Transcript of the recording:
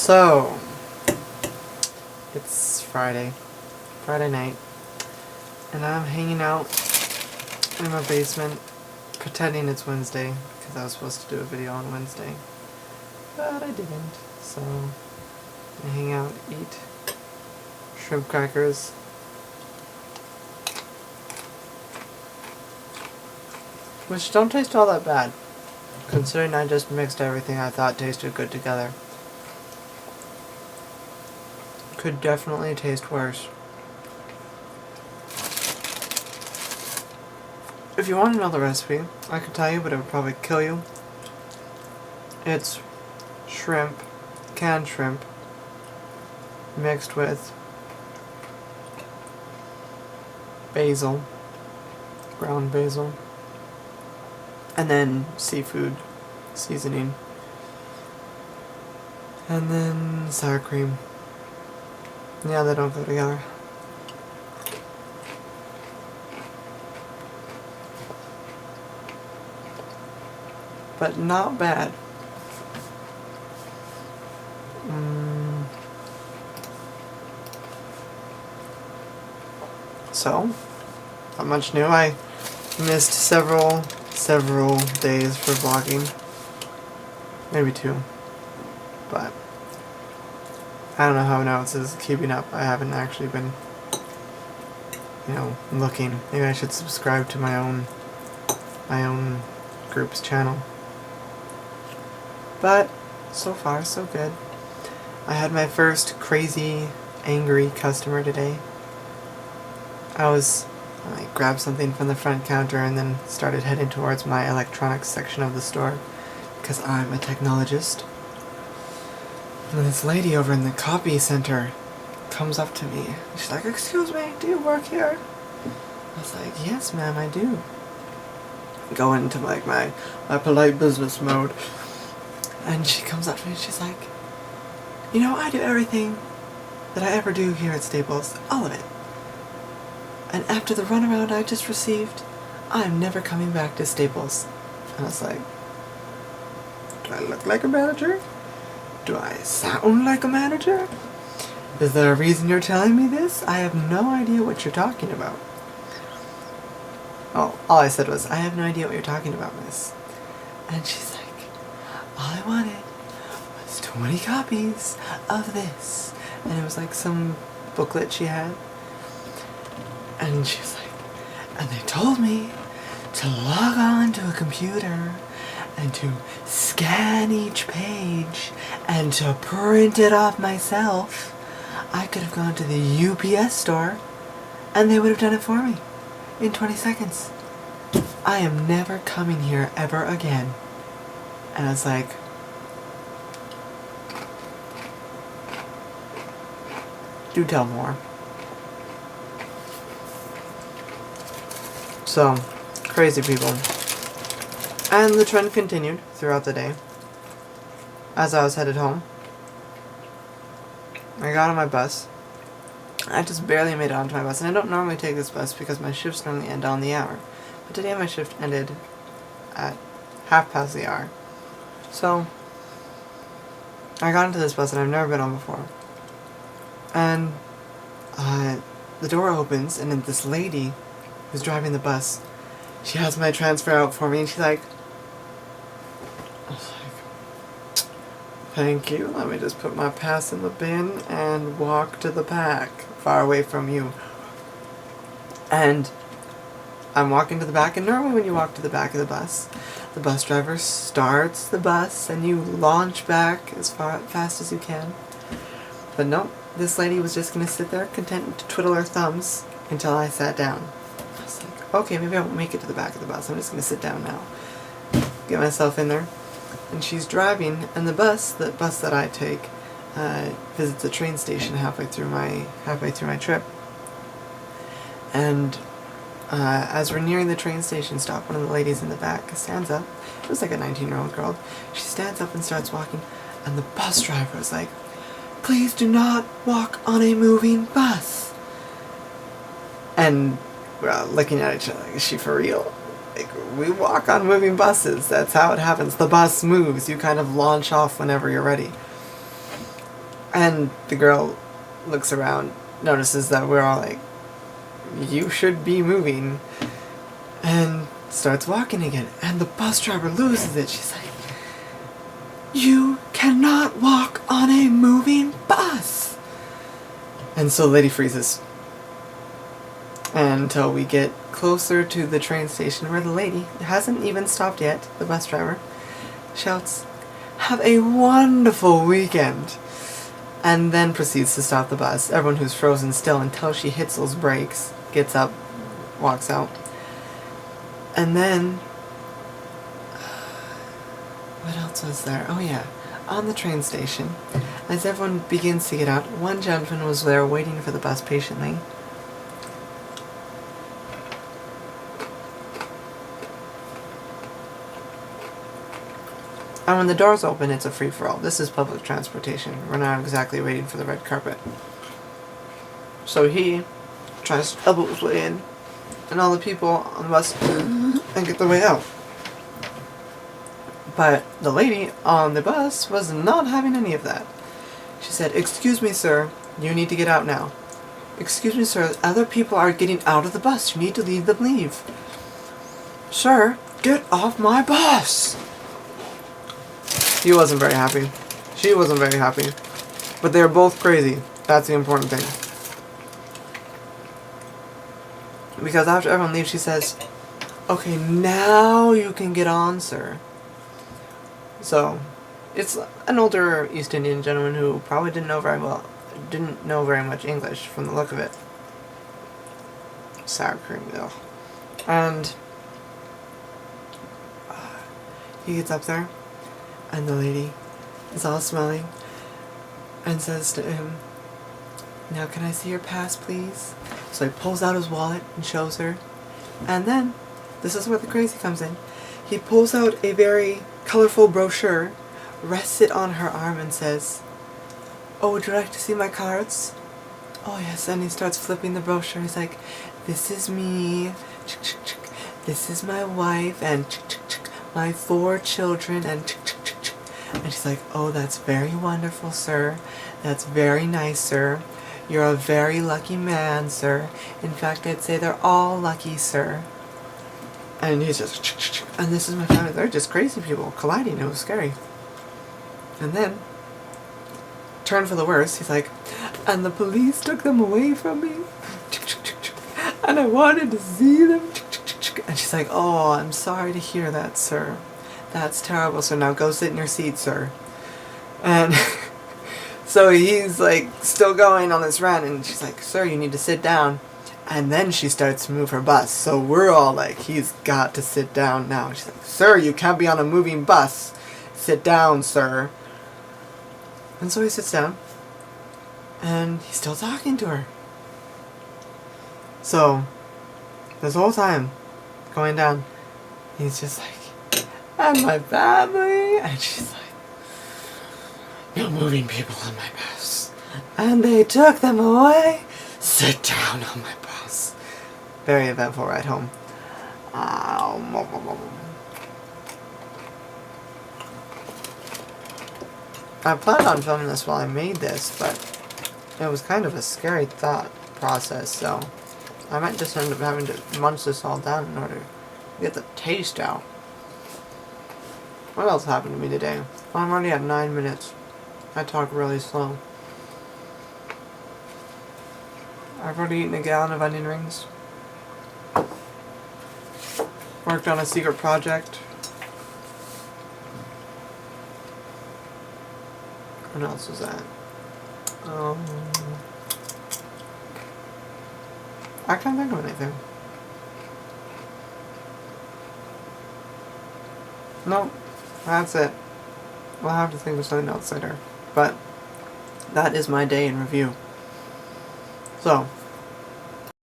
So, it's Friday night, and I'm hanging out in my basement, pretending it's Wednesday, because I was supposed to do a video on Wednesday, but I didn't, so I hang out, eat shrimp crackers, which don't taste all that bad, considering I just mixed everything I thought tasted good together. Could definitely taste worse. If you want to know the recipe, I could tell you, but it would probably kill you. It's shrimp, canned shrimp, mixed with basil, ground basil, and then seafood seasoning, and then sour cream. Yeah, they don't go together. But not bad. So, not much new. I missed several days for vlogging. Maybe 2. But I don't know how else is keeping up. I haven't actually been, looking. Maybe I should subscribe to my own group's channel. But so far so good. I had my first crazy, angry customer today. I grabbed something from the front counter and then started heading towards my electronics section of the store because I'm a technologist. And this lady over in the copy center comes up to me. She's like, "Excuse me, do you work here?" I was like, "Yes, ma'am, I do." Go into like my polite business mode. And she comes up to me and she's like, "I do everything that I ever do here at Staples. All of it. And after the runaround I just received, I'm never coming back to Staples." And I was like, "Do I look like a manager? Do I sound like a manager? Is there a reason you're telling me this? I have no idea what you're talking about." Oh, all I said was, "I have no idea what you're talking about, miss." And she's like, "All I wanted was 20 copies of this." And it was like some booklet she had. And she's like, "And they told me to log on to a computer and to scan each page and to print it off myself. I could have gone to the UPS store and they would have done it for me in 20 seconds. I am never coming here ever again." And I was like, do tell more. So, crazy people. And the trend continued throughout the day. As I was headed home, I got on my bus. I just barely made it onto my bus, and I don't normally take this bus because my shifts normally end on the hour. But today my shift ended at 1/2 the hour. So, I got into this bus and I've never been on before. And the door opens, and then this lady who's driving the bus, she has my transfer out for me, and she's like, "Thank you, let me just put my pass in the bin and walk to the back, far away from you." And I'm walking to the back, and normally when you walk to the back of the bus driver starts the bus and you launch back as fast as you can. But no, this lady was just going to sit there content to twiddle her thumbs until I sat down. I was like, okay, maybe I won't make it to the back of the bus. I'm just going to sit down now. Get myself in there. And she's driving, and the bus that I take visits a train station halfway through my trip. And as we're nearing the train station stop, one of the ladies in the back stands up. It was like a 19-year-old girl. She stands up and starts walking, and the bus driver is like, "Please do not walk on a moving bus." And we're looking at each other like, is she for real? Like, we walk on moving buses. That's how it happens. The bus moves. You kind of launch off whenever you're ready. And the girl looks around, notices that we're all like, you should be moving, and starts walking again. And the bus driver loses it. She's like, you cannot walk on a moving bus. And so the lady freezes. Until we get closer to the train station where the lady hasn't even stopped yet, the bus driver, shouts, have a wonderful weekend. And then proceeds to stop the bus. Everyone who's frozen still until she hits those brakes, gets up, walks out. And then, what else was there? Oh yeah, on the train station, as everyone begins to get out, one gentleman was there waiting for the bus patiently. And when the doors open, it's a free-for-all. This is public transportation. We're not exactly waiting for the red carpet. So he tries to elbow his way in, and all the people on the bus and get their way out. But the lady on the bus was not having any of that. She said, excuse me, sir, you need to get out now. Excuse me, sir, other people are getting out of the bus. You need to leave them leave. Sir, get off my bus! He wasn't very happy. She wasn't very happy. But they're both crazy. That's the important thing. Because after everyone leaves, she says, okay, now you can get on, sir. So, it's an older East Indian gentleman who probably didn't know very much English from the look of it. Sour cream, though. And he gets up there, and the lady is all smiling and says to him, now can I see your pass, please? So he pulls out his wallet and shows her. And then, this is where the crazy comes in. He pulls out a very colorful brochure, rests it on her arm and says, oh, would you like to see my cards? Oh yes, and he starts flipping the brochure. He's like, this is me, this is my wife, and my 4 children, and she's like, oh, that's very wonderful, sir. That's very nice, sir. You're a very lucky man, sir. In fact, I'd say they're all lucky, sir. And he's just, and this is my family. They're just crazy people colliding. It was scary. And then, turn for the worse. He's like, and the police took them away from me. And I wanted to see them. And she's like, oh, I'm sorry to hear that, sir. That's terrible, so now go sit in your seat, sir. And so he's like still going on this run, and she's like, sir, you need to sit down. And then she starts to move her bus. So we're all like, he's got to sit down now. And she's like, sir, you can't be on a moving bus. Sit down, sir. And so he sits down, and he's still talking to her. So this whole time going down, he's just like, and my family, and she's like, no moving people on my bus, and they took them away. Sit down on my bus. Very eventful ride home. I planned on filming this while I made this, but it was kind of a scary thought process, so I might just end up having to munch this all down in order to get the taste out. What else happened to me today? Well, I'm already at 9 minutes. I talk really slow. I've already eaten a gallon of onion rings. Worked on a secret project. What else was that? I can't think of anything. Nope, that's it. We'll have to think of something else later. But that is my day in review. So,